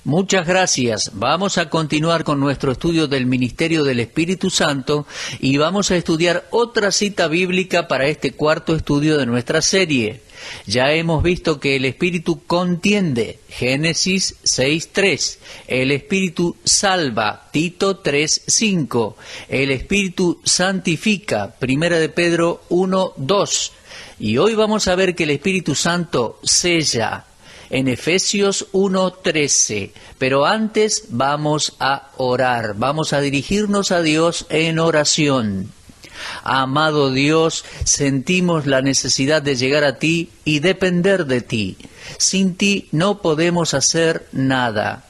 Muchas gracias. Vamos a continuar con nuestro estudio del ministerio del Espíritu Santo y vamos a estudiar otra cita bíblica para este cuarto estudio de nuestra serie. Ya hemos visto que el Espíritu contiende, Génesis 6:3, el Espíritu salva, Tito 3:5, el Espíritu santifica, Primera de Pedro 1:2, y hoy vamos a ver que el Espíritu Santo sella, en Efesios 1:13, pero antes vamos a orar, vamos a dirigirnos a Dios en oración. Amado Dios, sentimos la necesidad de llegar a ti y depender de ti. Sin ti no podemos hacer nada.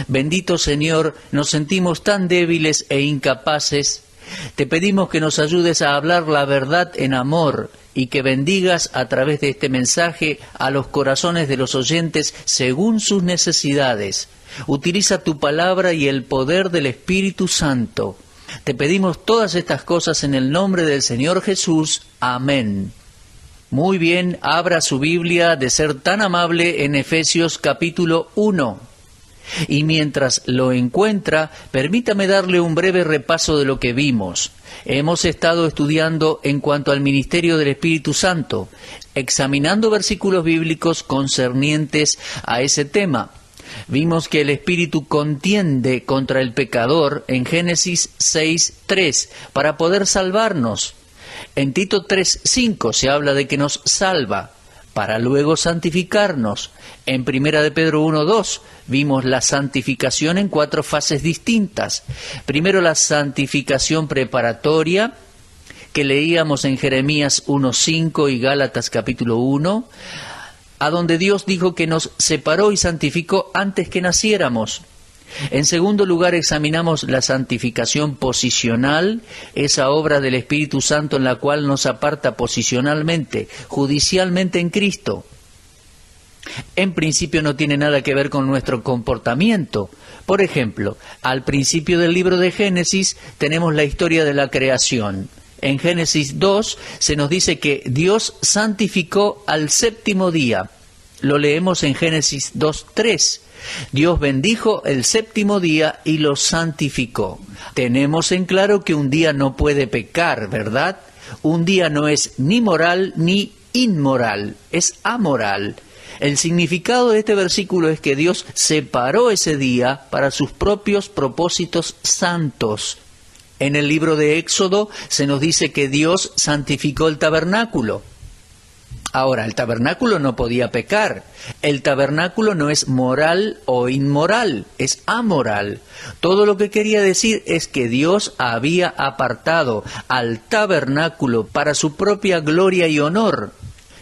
Bendito Señor, nos sentimos tan débiles e incapaces. Te pedimos que nos ayudes a hablar la verdad en amor y que bendigas a través de este mensaje a los corazones de los oyentes según sus necesidades. Utiliza tu palabra y el poder del Espíritu Santo. Te pedimos todas estas cosas en el nombre del Señor Jesús. Amén. Muy bien, abra su Biblia de ser tan amable en Efesios capítulo 1. Y mientras lo encuentra, permítame darle un breve repaso de lo que vimos. Hemos estado estudiando en cuanto al ministerio del Espíritu Santo, examinando versículos bíblicos concernientes a ese tema. Vimos que el Espíritu contiende contra el pecador en Génesis 6:3 para poder salvarnos. En Tito 3:5 se habla de que nos salva para luego santificarnos. En Primera de Pedro 1:2 vimos la santificación en 4 fases distintas. Primero la santificación preparatoria, que leíamos en Jeremías 1:5 y Gálatas capítulo 1, a donde Dios dijo que nos separó y santificó antes que naciéramos. En segundo lugar, examinamos la santificación posicional, esa obra del Espíritu Santo en la cual nos aparta posicionalmente, judicialmente en Cristo. En principio no tiene nada que ver con nuestro comportamiento. Por ejemplo, al principio del libro de Génesis tenemos la historia de la creación. En Génesis 2 se nos dice que Dios santificó al séptimo día. Lo leemos en Génesis 2:3. Dios bendijo el séptimo día y lo santificó. Tenemos en claro que un día no puede pecar, ¿verdad? Un día no es ni moral ni inmoral, es amoral. El significado de este versículo es que Dios separó ese día para sus propios propósitos santos. En el libro de Éxodo se nos dice que Dios santificó el tabernáculo. Ahora, el tabernáculo no podía pecar. El tabernáculo no es moral o inmoral, es amoral. Todo lo que quería decir es que Dios había apartado al tabernáculo para su propia gloria y honor.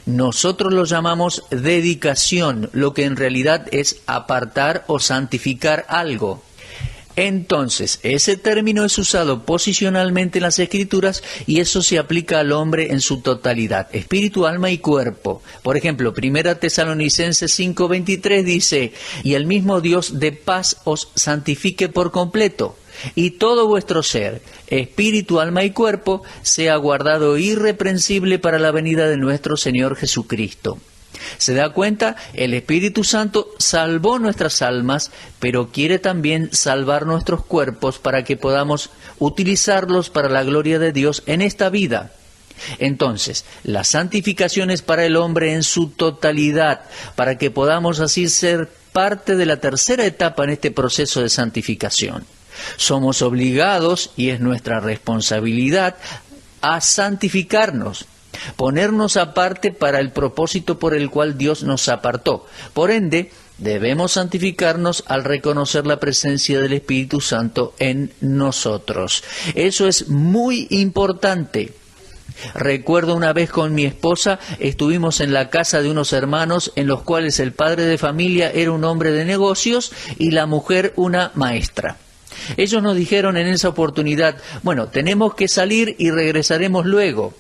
Nosotros lo llamamos dedicación, lo que en realidad es apartar o santificar algo. Entonces, ese término es usado posicionalmente en las Escrituras y eso se aplica al hombre en su totalidad, espíritu, alma y cuerpo. Por ejemplo, 1 Tesalonicenses 5:23 dice, y el mismo Dios de paz os santifique por completo, y todo vuestro ser, espíritu, alma y cuerpo, sea guardado irreprensible para la venida de nuestro Señor Jesucristo. ¿Se da cuenta? El Espíritu Santo salvó nuestras almas, pero quiere también salvar nuestros cuerpos para que podamos utilizarlos para la gloria de Dios en esta vida. Entonces, la santificación es para el hombre en su totalidad, para que podamos así ser parte de la tercera etapa en este proceso de santificación. Somos obligados, y es nuestra responsabilidad, a santificarnos. Ponernos aparte para el propósito por el cual Dios nos apartó. Por ende, debemos santificarnos al reconocer la presencia del Espíritu Santo en nosotros. Eso es muy importante. Recuerdo una vez con mi esposa, estuvimos en la casa de unos hermanos en los cuales el padre de familia era un hombre de negocios y la mujer una maestra. Ellos nos dijeron en esa oportunidad, bueno, tenemos que salir y regresaremos luego.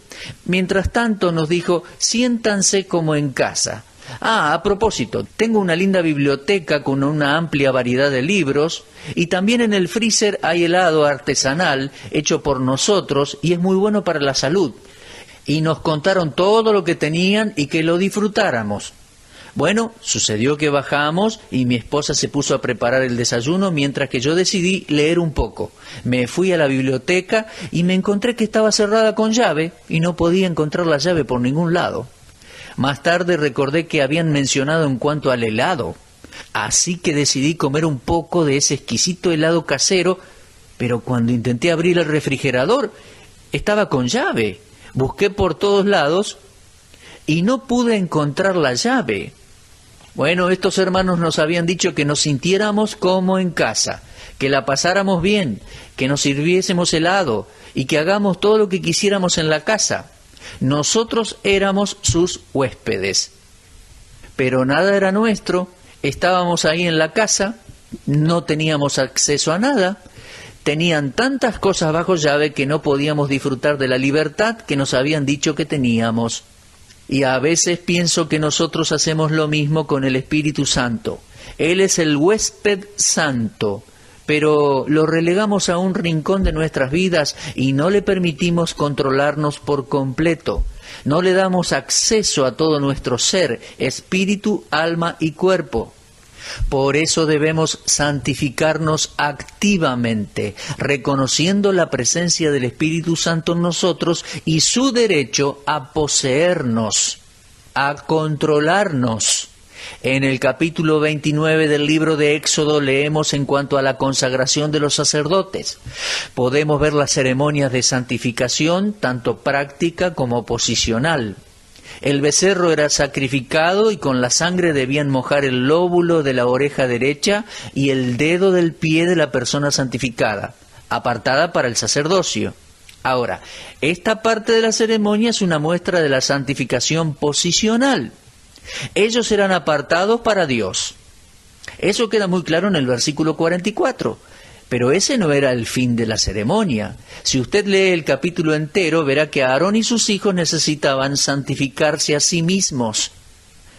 Mientras tanto nos dijo, siéntanse como en casa. A propósito, tengo una linda biblioteca con una amplia variedad de libros y también en el freezer hay helado artesanal hecho por nosotros y es muy bueno para la salud. Y nos contaron todo lo que tenían y que lo disfrutáramos. Bueno, sucedió que bajamos y mi esposa se puso a preparar el desayuno mientras que yo decidí leer un poco. Me fui a la biblioteca y me encontré que estaba cerrada con llave y no podía encontrar la llave por ningún lado. Más tarde recordé que habían mencionado en cuanto al helado, así que decidí comer un poco de ese exquisito helado casero, pero cuando intenté abrir el refrigerador estaba con llave. Busqué por todos lados y no pude encontrar la llave. Bueno, estos hermanos nos habían dicho que nos sintiéramos como en casa, que la pasáramos bien, que nos sirviésemos helado y que hagamos todo lo que quisiéramos en la casa. Nosotros éramos sus huéspedes. Pero nada era nuestro, estábamos ahí en la casa, no teníamos acceso a nada, tenían tantas cosas bajo llave que no podíamos disfrutar de la libertad que nos habían dicho que teníamos. Y a veces pienso que nosotros hacemos lo mismo con el Espíritu Santo. Él es el huésped santo, pero lo relegamos a un rincón de nuestras vidas y no le permitimos controlarnos por completo. No le damos acceso a todo nuestro ser, espíritu, alma y cuerpo. Por eso debemos santificarnos activamente, reconociendo la presencia del Espíritu Santo en nosotros y su derecho a poseernos, a controlarnos. En el capítulo 29 del libro de Éxodo leemos en cuanto a la consagración de los sacerdotes. Podemos ver las ceremonias de santificación, tanto práctica como posicional. El becerro era sacrificado y con la sangre debían mojar el lóbulo de la oreja derecha y el dedo del pie de la persona santificada, apartada para el sacerdocio. Ahora, esta parte de la ceremonia es una muestra de la santificación posicional. Ellos eran apartados para Dios. Eso queda muy claro en el versículo 44. Pero ese no era el fin de la ceremonia. Si usted lee el capítulo entero, verá que Aarón y sus hijos necesitaban santificarse a sí mismos.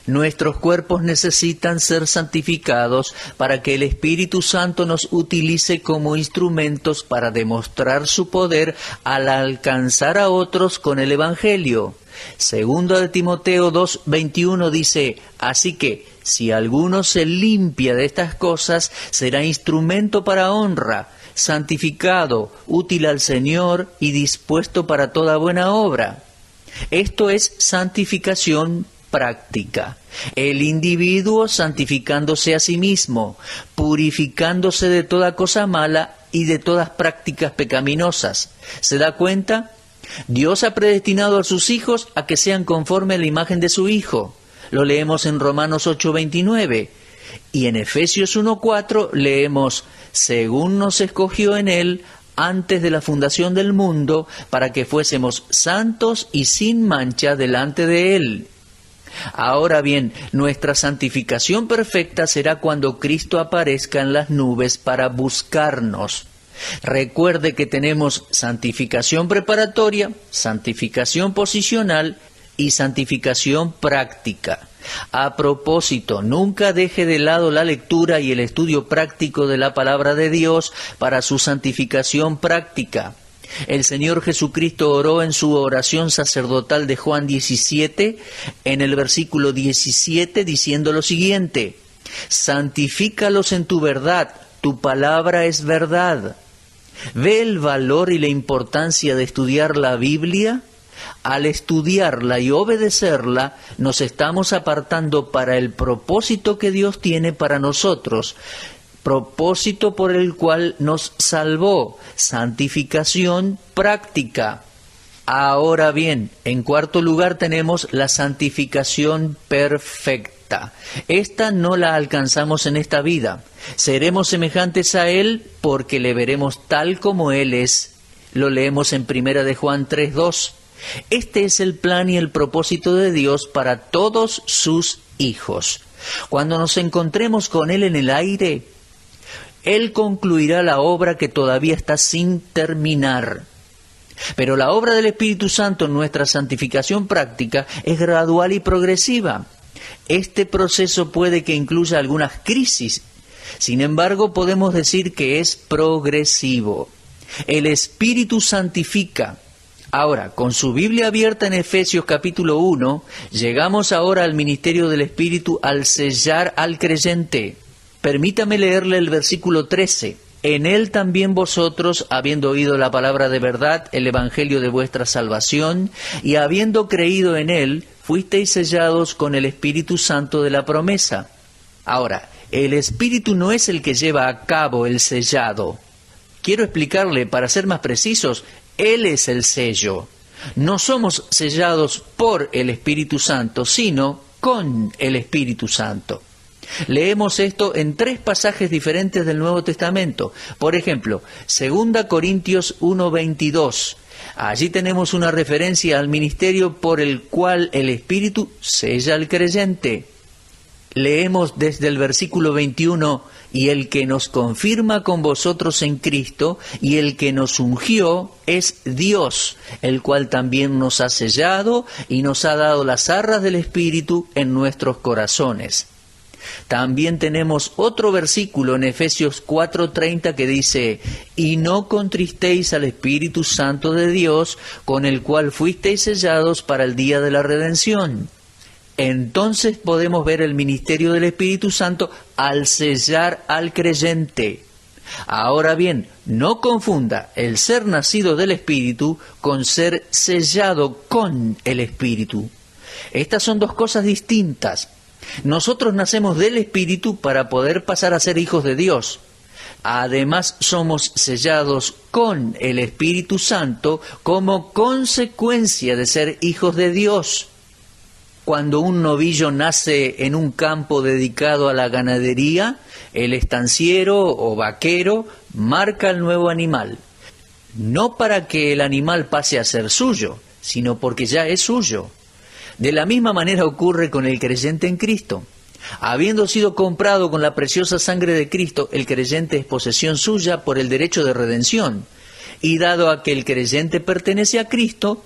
Nuestros cuerpos necesitan ser santificados para que el Espíritu Santo nos utilice como instrumentos para demostrar su poder al alcanzar a otros con el Evangelio. Segundo de Timoteo 2:21 dice, así que si alguno se limpia de estas cosas, será instrumento para honra, santificado, útil al Señor y dispuesto para toda buena obra. Esto es santificación práctica. El individuo santificándose a sí mismo, purificándose de toda cosa mala y de todas prácticas pecaminosas. ¿Se da cuenta? Dios ha predestinado a sus hijos a que sean conforme a la imagen de su Hijo. Lo leemos en Romanos 8:29. Y en Efesios 1:4 leemos, según nos escogió en Él antes de la fundación del mundo, para que fuésemos santos y sin mancha delante de Él. Ahora bien, nuestra santificación perfecta será cuando Cristo aparezca en las nubes para buscarnos. Recuerde que tenemos santificación preparatoria, santificación posicional y santificación práctica. A propósito, nunca deje de lado la lectura y el estudio práctico de la palabra de Dios para su santificación práctica. El Señor Jesucristo oró en su oración sacerdotal de Juan 17, en el versículo 17, diciendo lo siguiente, santifícalos en tu verdad, tu palabra es verdad. ¿Ve el valor y la importancia de estudiar la Biblia? Al estudiarla y obedecerla, nos estamos apartando para el propósito que Dios tiene para nosotros, propósito por el cual nos salvó, santificación práctica. Ahora bien, en cuarto lugar tenemos la santificación perfecta. Esta no la alcanzamos en esta vida. Seremos semejantes a Él porque le veremos tal como Él es. Lo leemos en 1 de Juan 3:2. Este es el plan y el propósito de Dios para todos sus hijos. Cuando nos encontremos con Él en el aire, Él concluirá la obra que todavía está sin terminar. Pero la obra del Espíritu Santo en nuestra santificación práctica es gradual y progresiva. Este proceso puede que incluya algunas crisis. Sin embargo, podemos decir que es progresivo. El Espíritu santifica. Ahora, con su Biblia abierta en Efesios capítulo 1, llegamos ahora al ministerio del Espíritu al sellar al creyente. Permítame leerle el versículo 13. En él también vosotros, habiendo oído la palabra de verdad, el evangelio de vuestra salvación, y habiendo creído en él, fuisteis sellados con el Espíritu Santo de la promesa. Ahora, el Espíritu no es el que lleva a cabo el sellado. Quiero explicarle, para ser más precisos, Él es el sello. No somos sellados por el Espíritu Santo, sino con el Espíritu Santo. Leemos esto en 3 pasajes diferentes del Nuevo Testamento. Por ejemplo, 2 Corintios 1:22. Allí tenemos una referencia al ministerio por el cual el Espíritu sella al creyente. Leemos desde el versículo 21, y el que nos confirma con vosotros en Cristo, y el que nos ungió es Dios, el cual también nos ha sellado y nos ha dado las arras del Espíritu en nuestros corazones. También tenemos otro versículo en Efesios 4:30 que dice, y no contristéis al Espíritu Santo de Dios, con el cual fuisteis sellados para el día de la redención. Entonces podemos ver el ministerio del Espíritu Santo al sellar al creyente. Ahora bien, no confunda el ser nacido del Espíritu con ser sellado con el Espíritu. Estas son 2 cosas distintas. Nosotros nacemos del Espíritu para poder pasar a ser hijos de Dios. Además, somos sellados con el Espíritu Santo como consecuencia de ser hijos de Dios. Cuando un novillo nace en un campo dedicado a la ganadería, el estanciero o vaquero marca al nuevo animal, no para que el animal pase a ser suyo, sino porque ya es suyo. De la misma manera ocurre con el creyente en Cristo. Habiendo sido comprado con la preciosa sangre de Cristo, el creyente es posesión suya por el derecho de redención. Y dado a que el creyente pertenece a Cristo,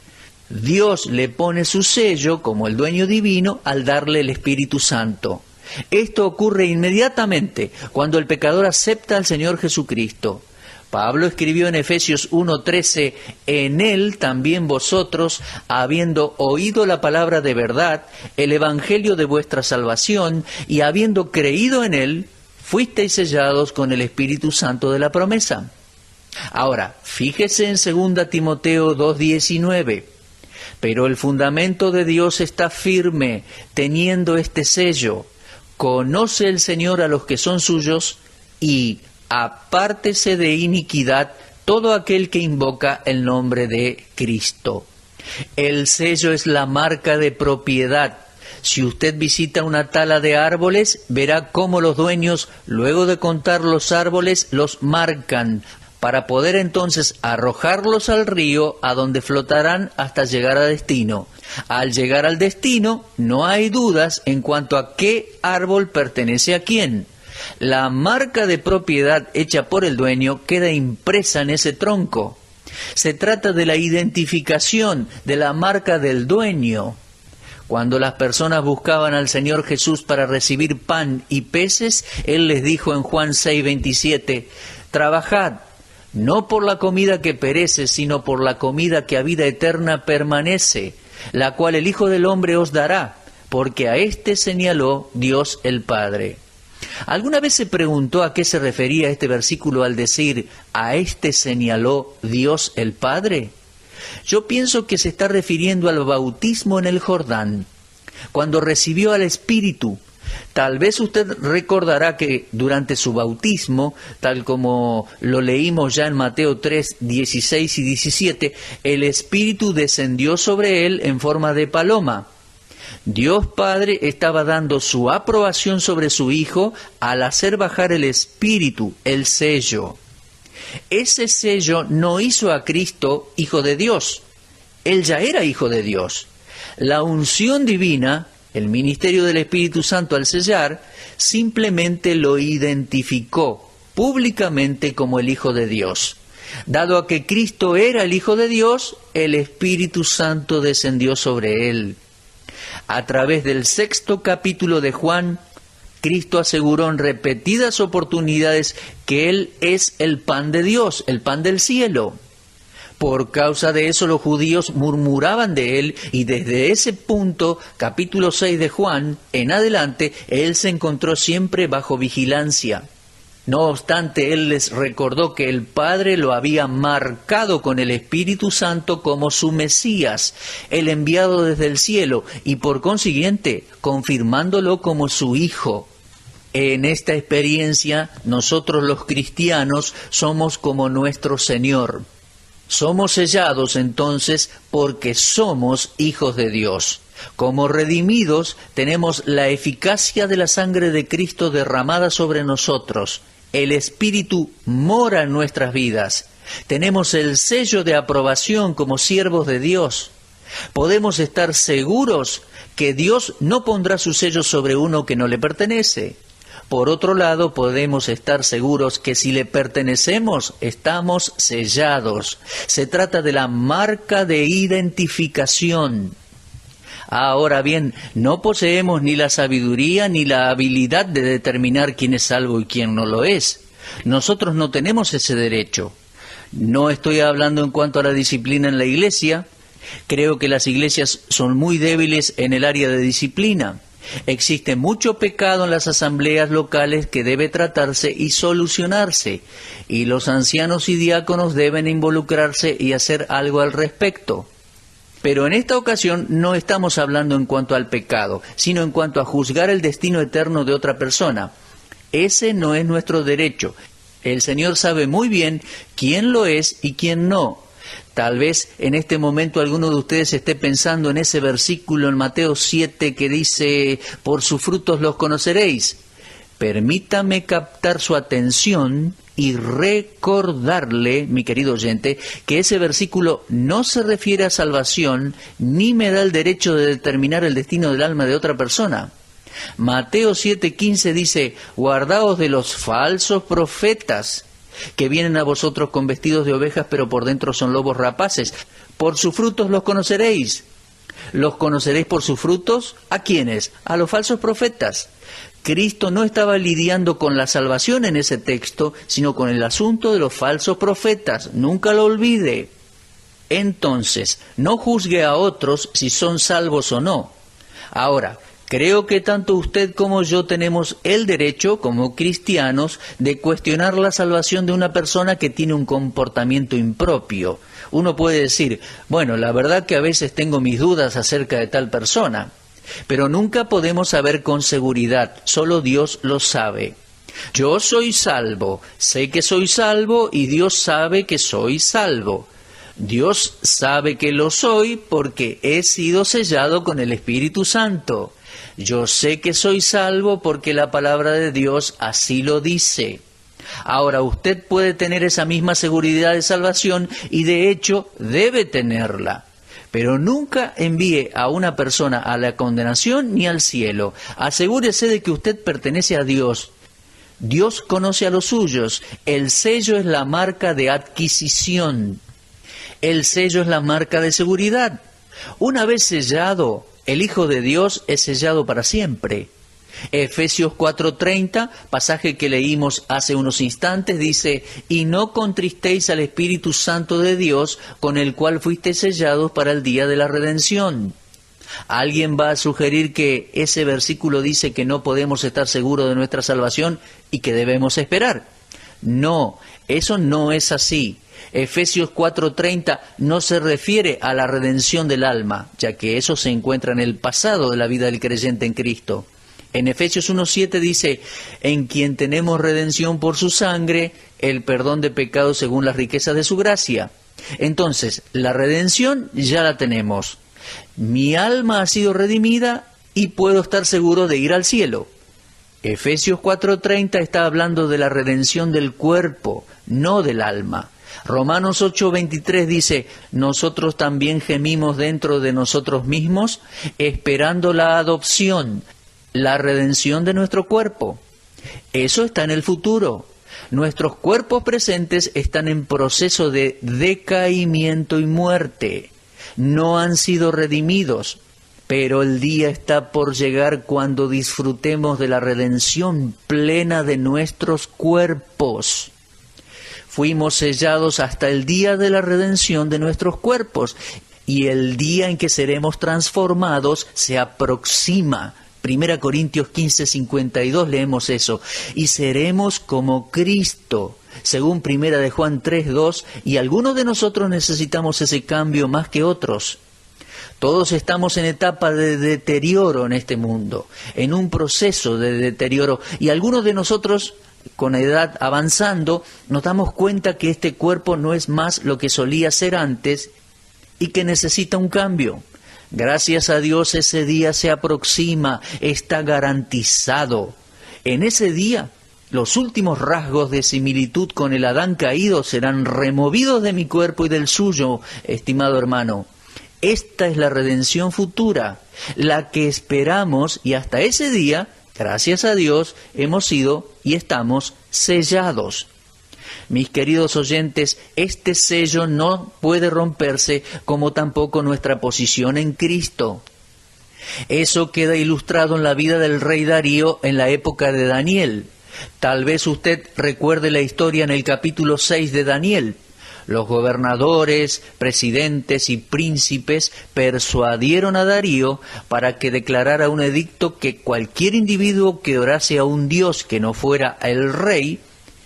Dios le pone su sello como el dueño divino al darle el Espíritu Santo. Esto ocurre inmediatamente cuando el pecador acepta al Señor Jesucristo. Pablo escribió en Efesios 1:13, en él también vosotros, habiendo oído la palabra de verdad, el evangelio de vuestra salvación, y habiendo creído en él, fuisteis sellados con el Espíritu Santo de la promesa. Ahora, fíjese en 2 Timoteo 2:19. Pero el fundamento de Dios está firme, teniendo este sello. Conoce el Señor a los que son suyos, y apártese de iniquidad todo aquel que invoca el nombre de Cristo. El sello es la marca de propiedad. Si usted visita una tala de árboles, verá cómo los dueños, luego de contar los árboles, los marcan, para poder entonces arrojarlos al río, a donde flotarán hasta llegar a destino. Al llegar al destino, no hay dudas en cuanto a qué árbol pertenece a quién. La marca de propiedad hecha por el dueño queda impresa en ese tronco. Se trata de la identificación de la marca del dueño. Cuando las personas buscaban al Señor Jesús para recibir pan y peces, Él les dijo en Juan 6:27, trabajad, no por la comida que perece, sino por la comida que a vida eterna permanece, la cual el Hijo del Hombre os dará, porque a éste señaló Dios el Padre. ¿Alguna vez se preguntó a qué se refería este versículo al decir, a éste señaló Dios el Padre? Yo pienso que se está refiriendo al bautismo en el Jordán, cuando recibió al Espíritu. Tal vez usted recordará que durante su bautismo, tal como lo leímos ya en Mateo 3, 16 y 17, el Espíritu descendió sobre él en forma de paloma. Dios Padre estaba dando su aprobación sobre su Hijo al hacer bajar el Espíritu, el sello. Ese sello no hizo a Cristo Hijo de Dios. Él ya era Hijo de Dios. La unción divina, el ministerio del Espíritu Santo al sellar, simplemente lo identificó públicamente como el Hijo de Dios. Dado a que Cristo era el Hijo de Dios, el Espíritu Santo descendió sobre él. A través del 6º capítulo de Juan, Cristo aseguró en repetidas oportunidades que Él es el pan de Dios, el pan del cielo. Por causa de eso los judíos murmuraban de él, y desde ese punto, capítulo 6 de Juan, en adelante, él se encontró siempre bajo vigilancia. No obstante, él les recordó que el Padre lo había marcado con el Espíritu Santo como su Mesías, el enviado desde el cielo, y por consiguiente, confirmándolo como su Hijo. En esta experiencia, nosotros los cristianos somos como nuestro Señor. Somos sellados entonces porque somos hijos de Dios. Como redimidos, tenemos la eficacia de la sangre de Cristo derramada sobre nosotros. El Espíritu mora en nuestras vidas. Tenemos el sello de aprobación como siervos de Dios. Podemos estar seguros que Dios no pondrá su sello sobre uno que no le pertenece. Por otro lado, podemos estar seguros que si le pertenecemos, estamos sellados. Se trata de la marca de identificación. Ahora bien, no poseemos ni la sabiduría ni la habilidad de determinar quién es salvo y quién no lo es. Nosotros no tenemos ese derecho. No estoy hablando en cuanto a la disciplina en la iglesia. Creo que las iglesias son muy débiles en el área de disciplina. Existe mucho pecado en las asambleas locales que debe tratarse y solucionarse, y los ancianos y diáconos deben involucrarse y hacer algo al respecto. Pero en esta ocasión no estamos hablando en cuanto al pecado, sino en cuanto a juzgar el destino eterno de otra persona. Ese no es nuestro derecho. El Señor sabe muy bien quién lo es y quién no. Tal vez en este momento alguno de ustedes esté pensando en ese versículo en Mateo 7 que dice, por sus frutos los conoceréis. Permítame captar su atención y recordarle, mi querido oyente, que ese versículo no se refiere a salvación ni me da el derecho de determinar el destino del alma de otra persona. Mateo 7:15 dice, guardaos de los falsos profetas, que vienen a vosotros con vestidos de ovejas, pero por dentro son lobos rapaces. Por sus frutos los conoceréis. ¿Los conoceréis por sus frutos? ¿A quiénes? A los falsos profetas. Cristo no estaba lidiando con la salvación en ese texto, sino con el asunto de los falsos profetas. Nunca lo olvide. Entonces, no juzgue a otros si son salvos o no. Ahora, creo que tanto usted como yo tenemos el derecho, como cristianos, de cuestionar la salvación de una persona que tiene un comportamiento impropio. Uno puede decir, bueno, la verdad que a veces tengo mis dudas acerca de tal persona, pero nunca podemos saber con seguridad, solo Dios lo sabe. Yo soy salvo, sé que soy salvo y Dios sabe que soy salvo. Dios sabe que lo soy porque he sido sellado con el Espíritu Santo. Yo sé que soy salvo porque la palabra de Dios así lo dice. Ahora, usted puede tener esa misma seguridad de salvación y de hecho debe tenerla. Pero nunca envíe a una persona a la condenación ni al cielo. Asegúrese de que usted pertenece a Dios. Dios conoce a los suyos. El sello es la marca de adquisición. El sello es la marca de seguridad. Una vez sellado, el Hijo de Dios es sellado para siempre. Efesios 4:30, pasaje que leímos hace unos instantes, dice, y no contristéis al Espíritu Santo de Dios, con el cual fuisteis sellados para el día de la redención. ¿Alguien va a sugerir que ese versículo dice que no podemos estar seguros de nuestra salvación y que debemos esperar? No, eso no es así. Efesios 4:30 no se refiere a la redención del alma, ya que eso se encuentra en el pasado de la vida del creyente en Cristo. En Efesios 1:7 dice, en quien tenemos redención por su sangre, el perdón de pecados según las riquezas de su gracia. Entonces, la redención ya la tenemos. Mi alma ha sido redimida y puedo estar seguro de ir al cielo. Efesios 4:30 está hablando de la redención del cuerpo, no del alma. Romanos 8:23 dice, nosotros también gemimos dentro de nosotros mismos, esperando la adopción, la redención de nuestro cuerpo. Eso está en el futuro. Nuestros cuerpos presentes están en proceso de decaimiento y muerte. No han sido redimidos, pero el día está por llegar cuando disfrutemos de la redención plena de nuestros cuerpos. fuimos sellados hasta el día de la redención de nuestros cuerpos, y el día en que seremos transformados se aproxima. 1 Corintios 15:52 leemos eso. Y seremos como Cristo, según 1 de Juan 3:2, y algunos de nosotros necesitamos ese cambio más que otros. Todos estamos en etapa de deterioro en este mundo, en un proceso de deterioro, y algunos de nosotros, con edad avanzando, nos damos cuenta que este cuerpo no es más lo que solía ser antes y que necesita un cambio. Gracias a Dios ese día se aproxima, está garantizado. En ese día, los últimos rasgos de similitud con el Adán caído serán removidos de mi cuerpo y del suyo, estimado hermano. Esta es la redención futura, la que esperamos, y hasta ese día, gracias a Dios, hemos sido y estamos sellados. Mis queridos oyentes, este sello no puede romperse, como tampoco nuestra posición en Cristo. Eso queda ilustrado en la vida del rey Darío en la época de Daniel. Tal vez usted recuerde la historia en el capítulo 6 de Daniel. Los gobernadores, presidentes y príncipes persuadieron a Darío para que declarara un edicto que cualquier individuo que orase a un dios que no fuera el rey,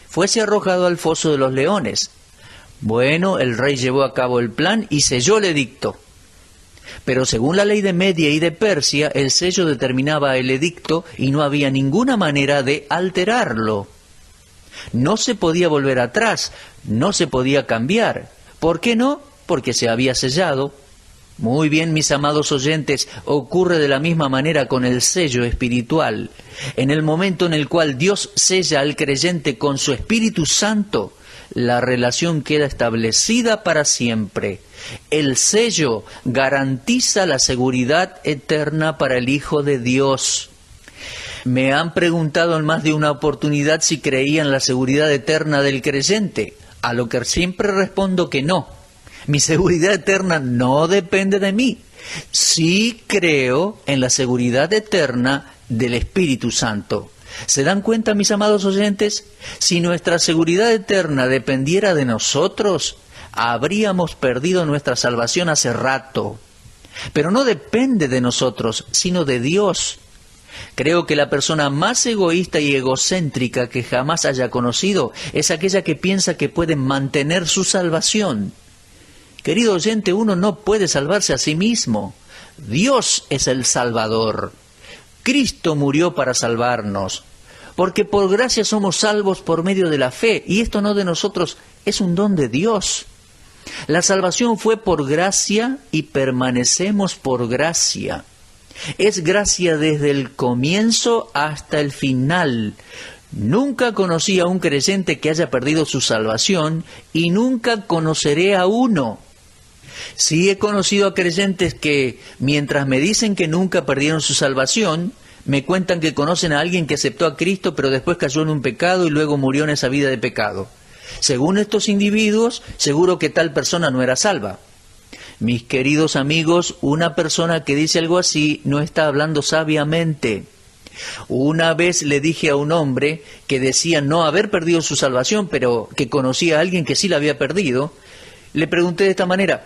fuese arrojado al foso de los leones. Bueno, el rey llevó a cabo el plan y selló el edicto. Pero según la ley de Media y de Persia, el sello determinaba el edicto y no había ninguna manera de alterarlo. No se podía volver atrás, no se podía cambiar. ¿Por qué no? Porque se había sellado. Muy bien, mis amados oyentes, ocurre de la misma manera con el sello espiritual. En el momento en el cual Dios sella al creyente con su Espíritu Santo, la relación queda establecida para siempre. El sello garantiza la seguridad eterna para el Hijo de Dios. Me han preguntado en más de una oportunidad si creía en la seguridad eterna del creyente, a lo que siempre respondo que no. Mi seguridad eterna no depende de mí. Sí creo en la seguridad eterna del Espíritu Santo. ¿Se dan cuenta, mis amados oyentes? Si nuestra seguridad eterna dependiera de nosotros, habríamos perdido nuestra salvación hace rato. Pero no depende de nosotros, sino de Dios. Creo que la persona más egoísta y egocéntrica que jamás haya conocido es aquella que piensa que puede mantener su salvación. Querido oyente, uno no puede salvarse a sí mismo. Dios es el Salvador. Cristo murió para salvarnos, porque por gracia somos salvos por medio de la fe, y esto no de nosotros, es un don de Dios. La salvación fue por gracia y permanecemos por gracia. Es gracia desde el comienzo hasta el final. Nunca conocí a un creyente que haya perdido su salvación y nunca conoceré a uno. Sí he conocido a creyentes que, mientras me dicen que nunca perdieron su salvación, me cuentan que conocen a alguien que aceptó a Cristo pero después cayó en un pecado y luego murió en esa vida de pecado. Según estos individuos, seguro que tal persona no era salva. Mis queridos amigos, una persona que dice algo así no está hablando sabiamente. Una vez le dije a un hombre que decía no haber perdido su salvación, pero que conocía a alguien que sí la había perdido, le pregunté de esta manera: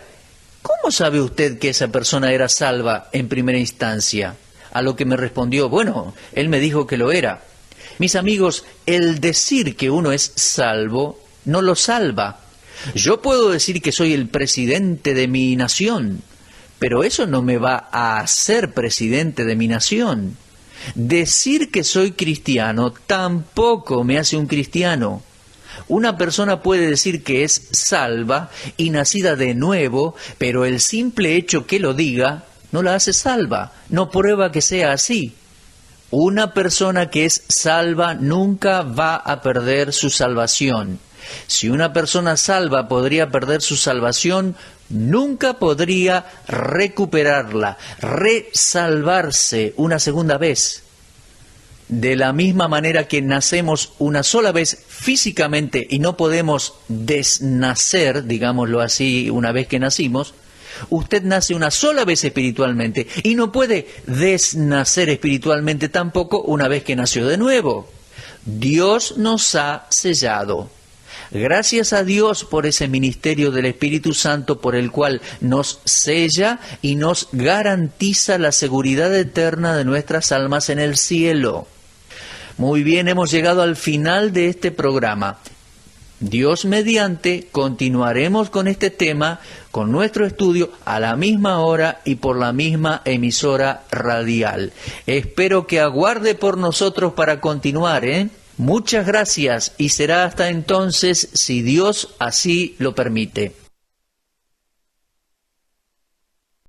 ¿cómo sabe usted que esa persona era salva en primera instancia? A lo que me respondió: bueno, él me dijo que lo era. Mis amigos, el decir que uno es salvo no lo salva. Yo puedo decir que soy el presidente de mi nación, pero eso no me va a hacer presidente de mi nación. Decir que soy cristiano tampoco me hace un cristiano. Una persona puede decir que es salva y nacida de nuevo, pero el simple hecho que lo diga no la hace salva, no prueba que sea así. Una persona que es salva nunca va a perder su salvación. Si una persona salva podría perder su salvación, nunca podría recuperarla, resalvarse una segunda vez. De la misma manera que nacemos una sola vez físicamente y no podemos desnacer, digámoslo así, una vez que nacimos, usted nace una sola vez espiritualmente y no puede desnacer espiritualmente tampoco una vez que nació de nuevo. Dios nos ha sellado. Gracias a Dios por ese ministerio del Espíritu Santo por el cual nos sella y nos garantiza la seguridad eterna de nuestras almas en el cielo. Muy bien, hemos llegado al final de este programa. Dios mediante, continuaremos con este tema, con nuestro estudio, a la misma hora y por la misma emisora radial. Espero que aguarde por nosotros para continuar, Muchas gracias y será hasta entonces, si Dios así lo permite.